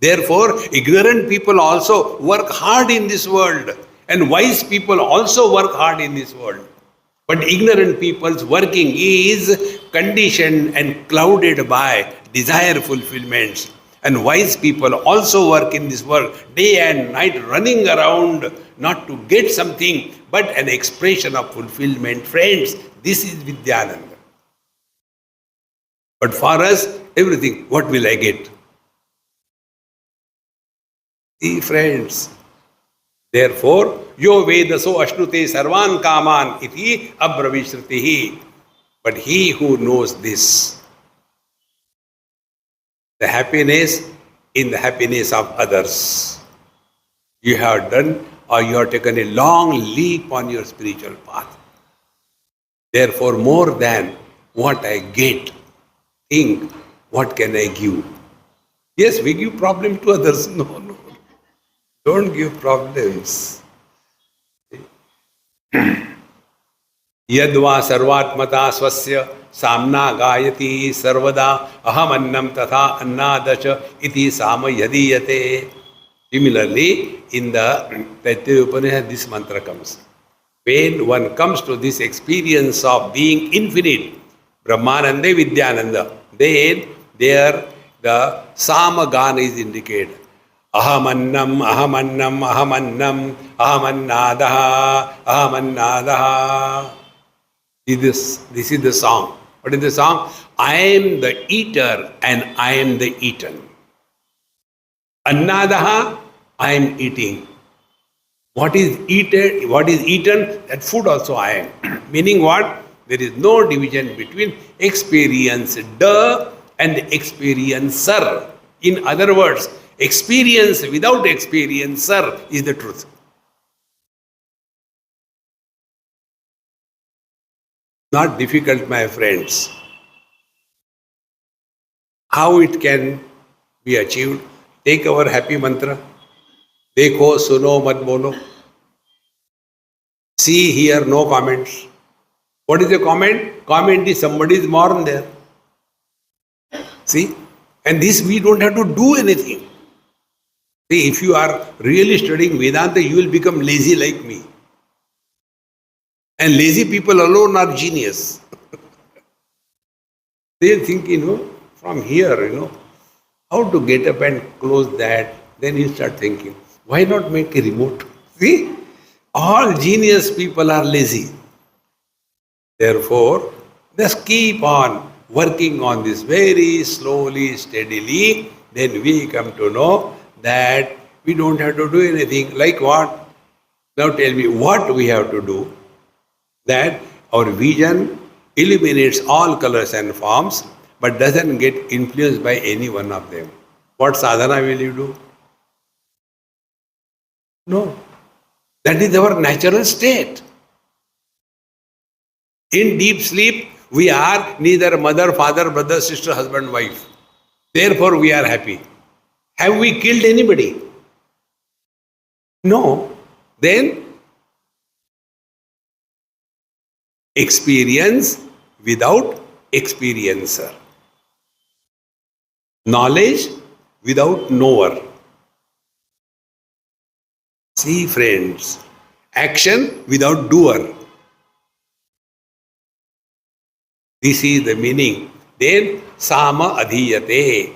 Speaker 2: Therefore, ignorant people also work hard in this world, and wise people also work hard in this world. But ignorant people's working is conditioned and clouded by desire fulfillments. And wise people also work in this world day and night, running around not to get something but an expression of fulfillment. Friends, this is Vidyananda. But for us, everything, what will I get? See, friends, therefore, yo vedaso ashnute sarvan kaman iti abravishruti. But he who knows this, the happiness in the happiness of others, you have done or you have taken a long leap on your spiritual path. Therefore, more than what I get, think, what can I give? Yes, we give problem to others. No. Don't give problems. Yadva sarvatmata swasya samna gayati sarvada ahamannam tatha annadacha iti sama yadiyate. Similarly, in the Taittiriya Upanishad, this mantra comes. When one comes to this experience of being infinite, Brahmanande, Vidyananda, then there the Samagana is indicated. Ahamannam, ahamannam, ahamannam, ahamannadaha, ahamannadaha. This is the song. What is the song? I am the eater and I am the eaten. Annadaha, I am eating. What is eaten, that food also I am. Meaning what? There is no division between experienced and experiencer. In other words, experience without experiencer is the truth. Not difficult, my friends. How it can be achieved? Take our happy mantra. Dekho, suno, mat bolo. See, hear, no comments. What is a comment? Comment is somebody is born there. See? And this we don't have to do anything. See, if you are really studying Vedanta, you will become lazy like me. And lazy people alone are genius. They think, from here, how to get up and close that. Then you start thinking, why not make a remote? See? All genius people are lazy. Therefore, just keep on working on this very slowly, steadily. Then we come to know that we don't have to do anything. Like what? Now tell me what we have to do. That our vision eliminates all colors and forms, but doesn't get influenced by any one of them. What sadhana will you do? No. That is our natural state. In deep sleep, we are neither mother, father, brother, sister, husband, wife. Therefore, we are happy. Have we killed anybody? No. Then, experience without experiencer. Knowledge without knower. See, friends, action without doer. This is the meaning. Then sama adhiyate.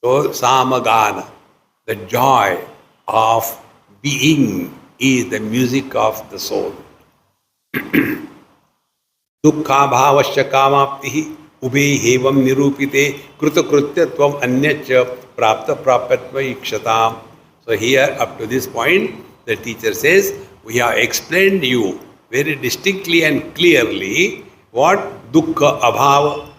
Speaker 2: So samagana, the joy of being is the music of the soul. Dukkha bhavasya kamaptihi ube hevam nirupite krutakrutyattvam anyacha prapta prapatva ikshatam. So here up to this point the teacher says we have explained you very distinctly and clearly what dukkha abhava.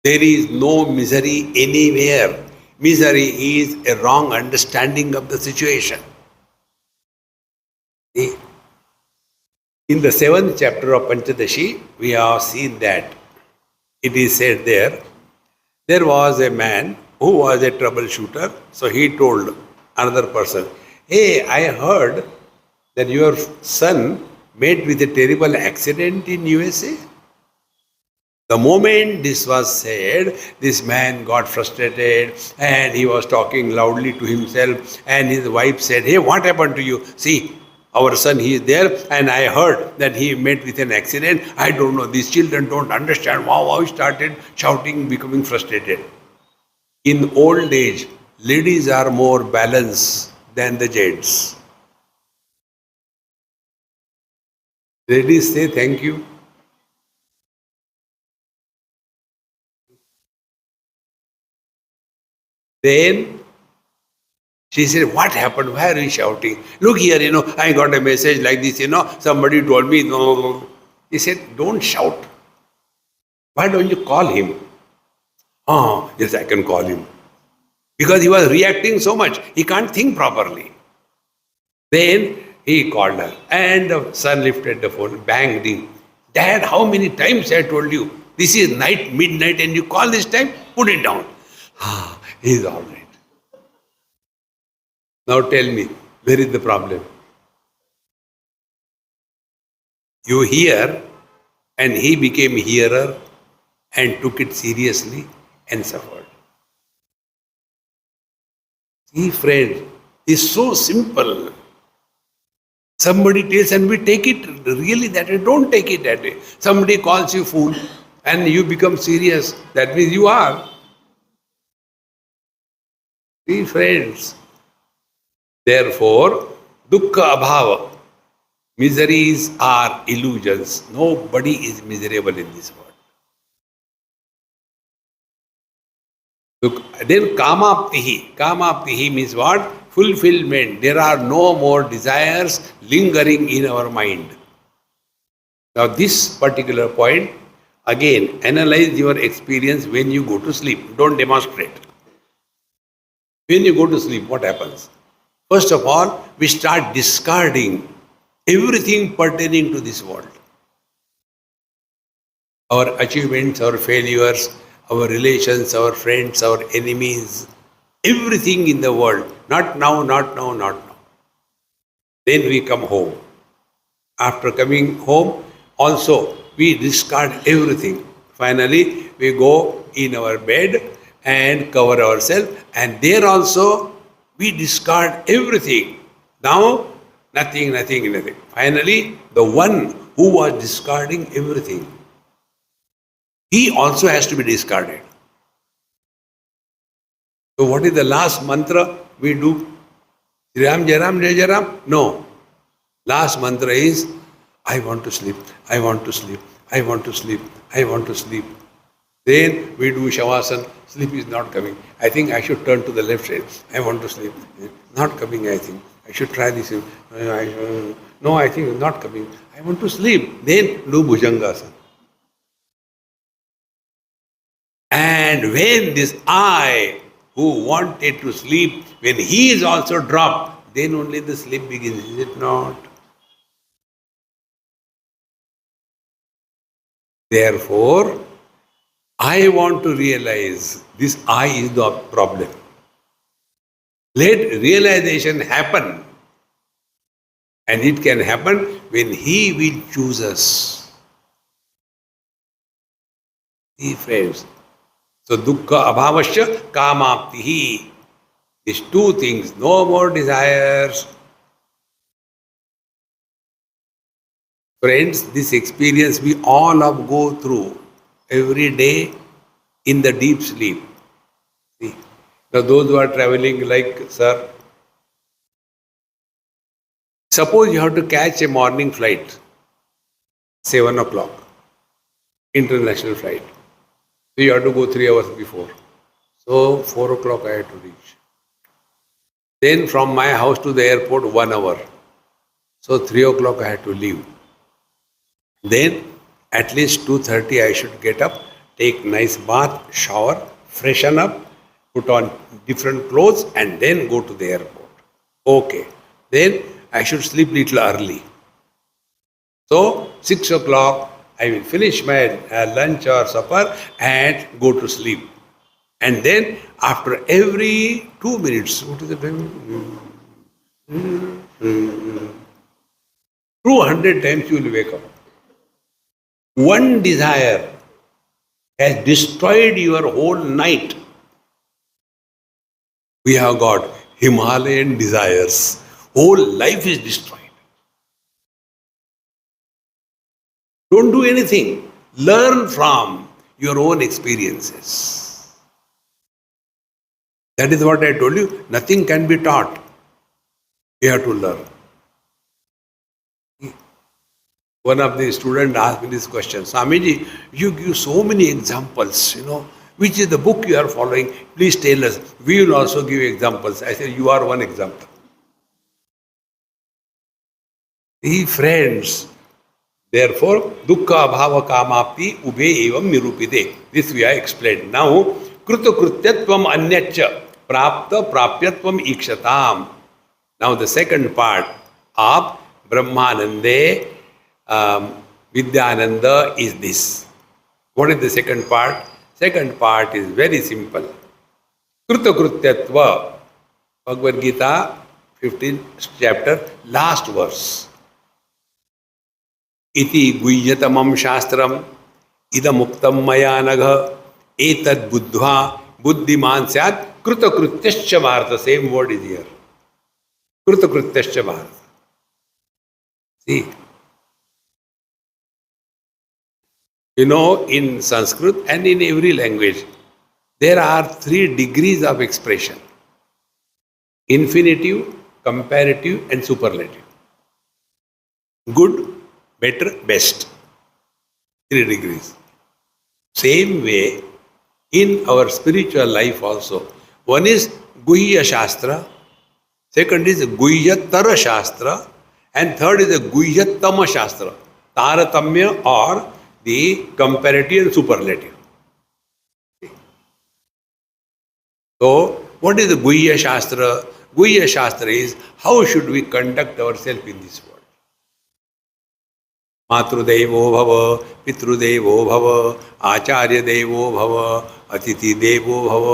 Speaker 2: There is no misery anywhere. Misery is a wrong understanding of the situation. See? In the 7th chapter of Panchadashi, we have seen that it is said there was a man who was a troubleshooter. So he told another person, hey, I heard that your son met with a terrible accident in USA. The moment this was said, this man got frustrated and he was talking loudly to himself, and his wife said, hey, what happened to you? See, our son, he is there, and I heard that he met with an accident. I don't know, these children don't understand. Wow, he started shouting, becoming frustrated. In old age, ladies are more balanced than the gents. Ladies say thank you. Then she said, what happened? Why are you shouting? Look here, I got a message like this, somebody told me, no. He said, don't shout. Why don't you call him? Oh, yes, I can call him. Because he was reacting so much, he can't think properly. Then he called her, and the son lifted the phone, banged him. Dad, how many times I told you? This is night, midnight, and you call this time? Put it down. He is all right. Now tell me, where is the problem? You hear, and he became hearer and took it seriously and suffered. See, friend, it's so simple. Somebody tells and we take it really that way. Don't take it that way. Somebody calls you fool and you become serious. That means you are. See, friends. Therefore, dukkha abhava. Miseries are illusions. Nobody is miserable in this world. Look, then kamaptihi. Kamaptihi means what? Fulfillment. There are no more desires lingering in our mind. Now, this particular point, again, analyze your experience when you go to sleep. Don't demonstrate. When you go to sleep, what happens? First of all, we start discarding everything pertaining to this world. Our achievements, our failures, our relations, our friends, our enemies, everything in the world. Not now, not now, not now. Then we come home. After coming home, also we discard everything. Finally, we go in our bed and cover ourselves, and there also we discard everything. Now, nothing, nothing, nothing. Finally, the one who was discarding everything, he also has to be discarded. So, what is the last mantra we do? Shri Ram, Jai Ram, Jai Jai Ram? No. Last mantra is, I want to sleep, I want to sleep, I want to sleep, I want to sleep. Then we do Shavasana, sleep is not coming. I think I should turn to the left side. I want to sleep. Not coming, I think. I should try this. No, I think it's not coming. I want to sleep. Then do Bhujangasana. And when this I who wanted to sleep, when he is also dropped, then only the sleep begins, is it not? Therefore, I want to realize this I is the problem. Let realization happen. And it can happen when he will choose us. See, friends. So, dukkha abhavasya kamaptihi. These two things, no more desires. Friends, this experience we all of go through every day in the deep sleep. See, now those who are traveling like, sir, suppose you have to catch a morning flight, 7 o'clock, international flight. So you have to go 3 hours before. So 4 o'clock I had to reach. Then from my house to the airport, 1 hour. So 3 o'clock I had to leave. Then at least 2:30 I should get up, take nice bath, shower, freshen up, put on different clothes and then go to the airport. Okay. Then I should sleep little early. So 6 o'clock I will finish my lunch or supper and go to sleep. And then after every 2 minutes, what is the time? 200 times you will wake up. One desire has destroyed your whole night. We have got Himalayan desires. Whole life is destroyed. Don't do anything. Learn from your own experiences. That is what I told you. Nothing can be taught. You have to learn. One of the students asked me this question, Swamiji, you give so many examples, which is the book you are following? Please tell us. We will also give examples. I said, you are one example. See, friends, therefore, dukkha abhava kamapti ube evam nirupide. This we have explained. Now, kruta krutyatvam anyaccha prapta prapyatvam ikshatam. Now, the second part of Brahmanande, Vidyananda is this. What is the second part? Second part is very simple. Kruta krutyatva, Bhagavad Gita, 15th chapter, last verse. Iti guhyatamam shastram idamuktam maya nagha etad buddhva buddhiman syat kruta krutyascha bharata. Same word is here. Kruta krutyascha bharata. See, in Sanskrit and in every language, there are 3 degrees of expression. Infinitive, comparative and superlative. Good, better, best. 3 degrees. Same way, in our spiritual life also. One is Guhya Shastra, second is Guhyattara Shastra, and third is the Guhyattama Shastra, Taratamya or the comparative and superlative. So, what is the Guhya Shastra? Guhya Shastra is how should we conduct ourselves in this world. मातृदेवो भव, पितृदेवो भव, आचार्य देवो भव, अतिथि देवो भव,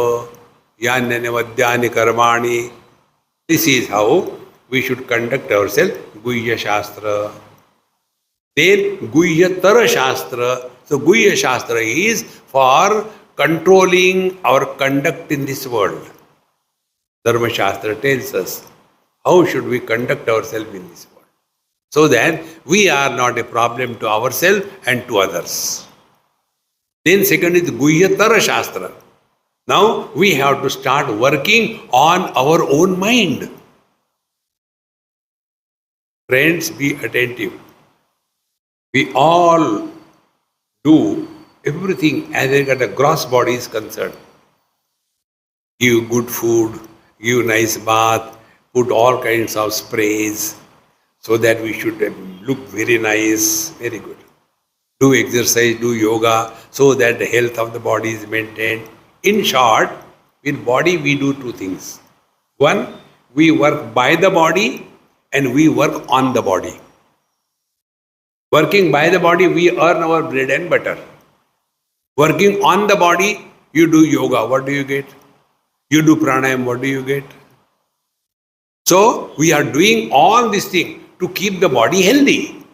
Speaker 2: यान्यन्यवद्यानि कर्माणि. This is how we should conduct ourselves, Guhya Shastra. Then Guhyattara Shastra. So Guhya Shastra is for controlling our conduct in this world. Dharma Shastra tells us how should we conduct ourselves in this world, so that we are not a problem to ourselves and to others. Then second is Guhyattara Shastra. Now we have to start working on our own mind. Friends, be attentive. We all do everything as regard the gross body is concerned. Give good food, give nice bath, put all kinds of sprays so that we should look very nice, very good. Do exercise, do yoga so that the health of the body is maintained. In short, with body we do two things. One, we work by the body and we work on the body. Working by the body, we earn our bread and butter. Working on the body, you do yoga, what do you get? You do pranayam, what do you get? So, we are doing all these things to keep the body healthy.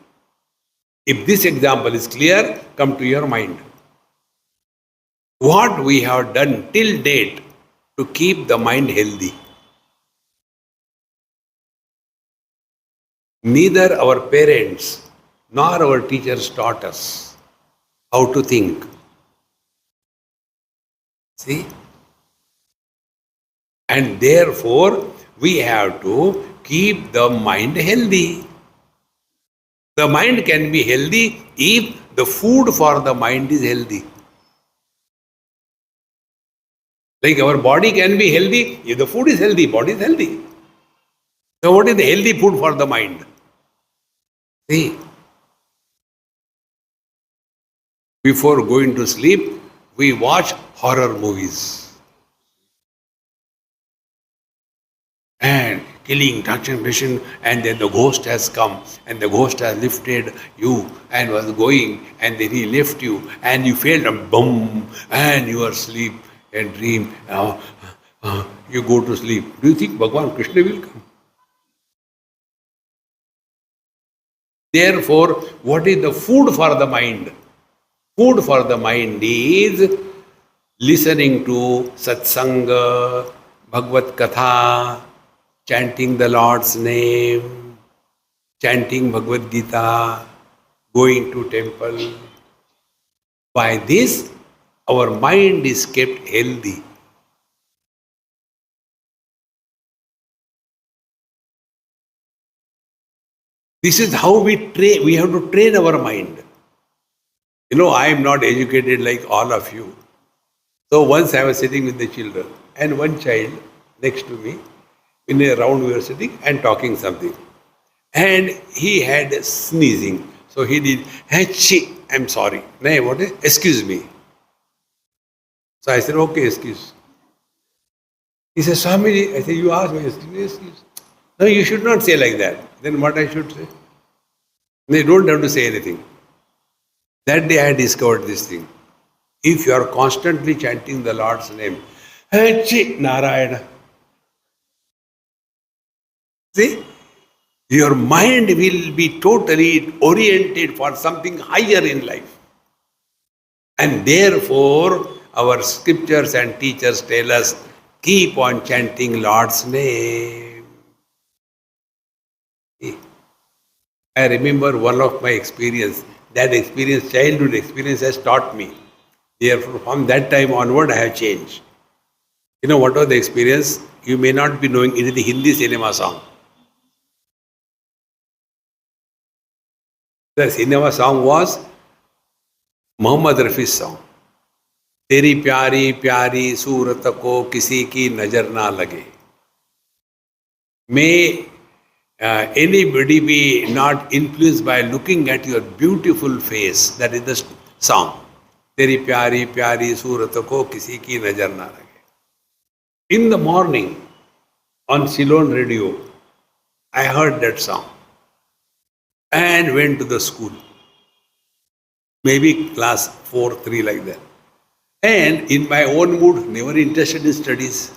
Speaker 2: If this example is clear, come to your mind. What we have done till date to keep the mind healthy? Neither our parents nor our teachers taught us how to think. See? And therefore, we have to keep the mind healthy. The mind can be healthy if the food for the mind is healthy. Like our body can be healthy if the food is healthy, body is healthy. So what is the healthy food for the mind? See, before going to sleep, we watch horror movies. And killing, torturing, and then the ghost has come and the ghost has lifted you and was going and then he left you and you felt a boom and you are asleep and dream. You go to sleep. Do you think Bhagavan Krishna will come? Therefore, what is the food for the mind? Food for the mind is listening to satsanga, Bhagavad Katha, chanting the Lord's name, chanting Bhagavad Gita, going to temple. By this, our mind is kept healthy. This is how we train. We have to train our mind. You know, I am not educated like all of you. So once I was sitting with the children and one child next to me, in a round we were sitting and talking something. And he had sneezing. So he did, Hachi, I'm sorry. No, what is? Excuse me. So I said, okay, excuse. He said, Swamiji, I said, you asked me, excuse. No, you should not say like that. Then what I should say? They don't have to say anything. That day I discovered this thing. If you are constantly chanting the Lord's name, Hachi Narayana. See? Your mind will be totally oriented for something higher in life. And therefore, our scriptures and teachers tell us, keep on chanting Lord's name. See? I remember one of my experience. That experience, childhood experience, has taught me. Therefore, from that time onward, I have changed. You know what was the experience? You may not be knowing, it is the Hindi cinema song. The cinema song was Muhammad Rafi's song. तेरी प्यारी प्यारी सूरत को किसी की नजर ना लगे. May anybody be not influenced by looking at your beautiful face. That is the song. तेरी प्यारी प्यारी सूरत को किसी की नजर ना लगे. In the morning on Ceylon radio, I heard that song and went to the school. Maybe class 4, 3 like that. And in my own mood, never interested in studies.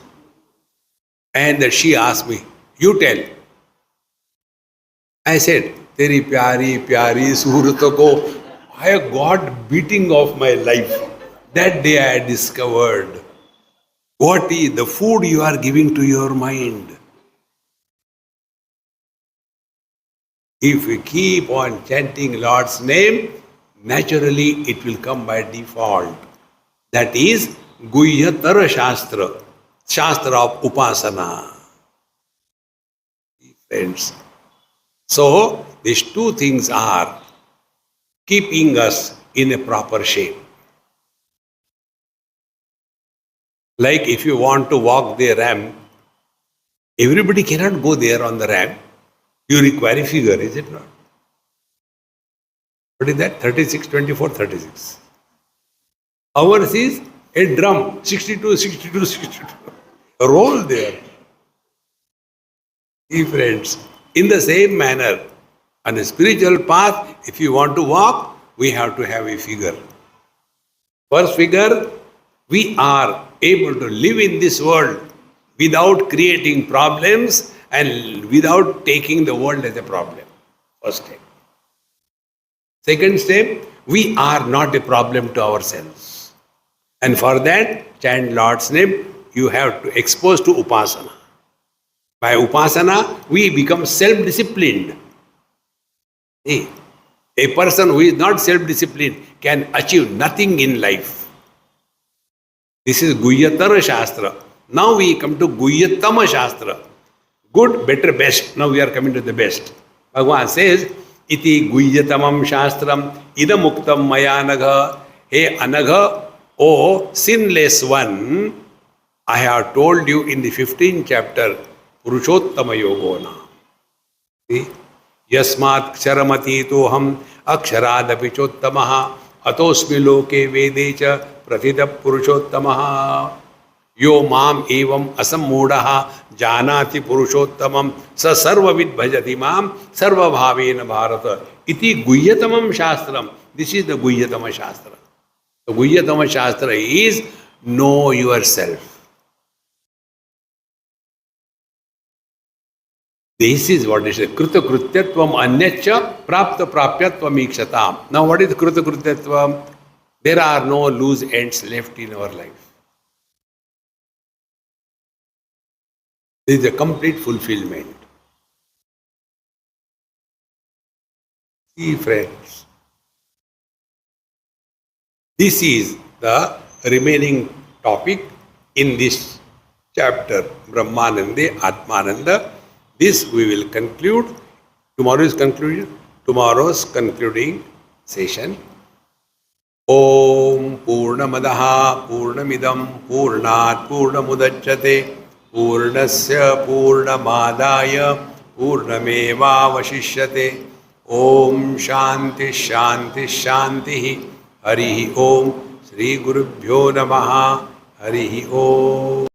Speaker 2: And she asked me, you tell. I said, Teri pyari pyari surat ko. I got beating of my life. That day I discovered what is the food you are giving to your mind. If we keep on chanting Lord's name, naturally it will come by default. That is Guhyatara Shastra, Shastra of Upasana. Friends. So, these two things are keeping us in a proper shape. Like if you want to walk the ramp, everybody cannot go there on the ramp. You require a figure, is it not? What is that? 36, 24, 36. Ours is a drum, 62, 62, 62. Roll there. Friends, in the same manner, on a spiritual path, if you want to walk, we have to have a figure. First figure, we are able to live in this world without creating problems and without taking the world as a problem. First step. Second step, we are not a problem to ourselves. And for that, chant Lord's name, you have to expose to Upasana. By Upasana, we become self-disciplined. A person who is not self-disciplined can achieve nothing in life. This is Guhyatara Shastra. Now we come to Guhyatama Shastra. Good, better, best. Now we are coming to the best. Bhagavan says, Iti Guhyatamam Shastram idamuktam maya anagha. Hey Anagha, O sinless one, I have told you in the 15th chapter, Purushottama Yogona. See? Yasmat ksharamati toham aksharaadapi chottamaha atosmi loke vedecha prathita purushottamaha yo mam evam asammudaha janati purushottamam sa sarvavid bhajati mam sarva bhavena bharata iti guhyatamam shastram. This is the Guhyatama Shastra. The Guhyatama Shastra is know yourself. This is what it is. Kruta Krutyatvam Anyacha Prapta Prapyatvam Ikshatam. Now what is Kruta Krutyatvam? There are no loose ends left in our life. There is a complete fulfillment. See friends, this is the remaining topic in this chapter, Brahmanande, Atmananda. This we will conclude. Tomorrow's conclusion. Tomorrow's concluding session. Om Purnamadaha Purnamidam Purnat Purnamudachyate Purnasya Purnamadaya Purnameva Vashishyate. Om Shanti Shanti Shanti. Harihi Om. Sri Gurubhyo Namaha. Harihi Om.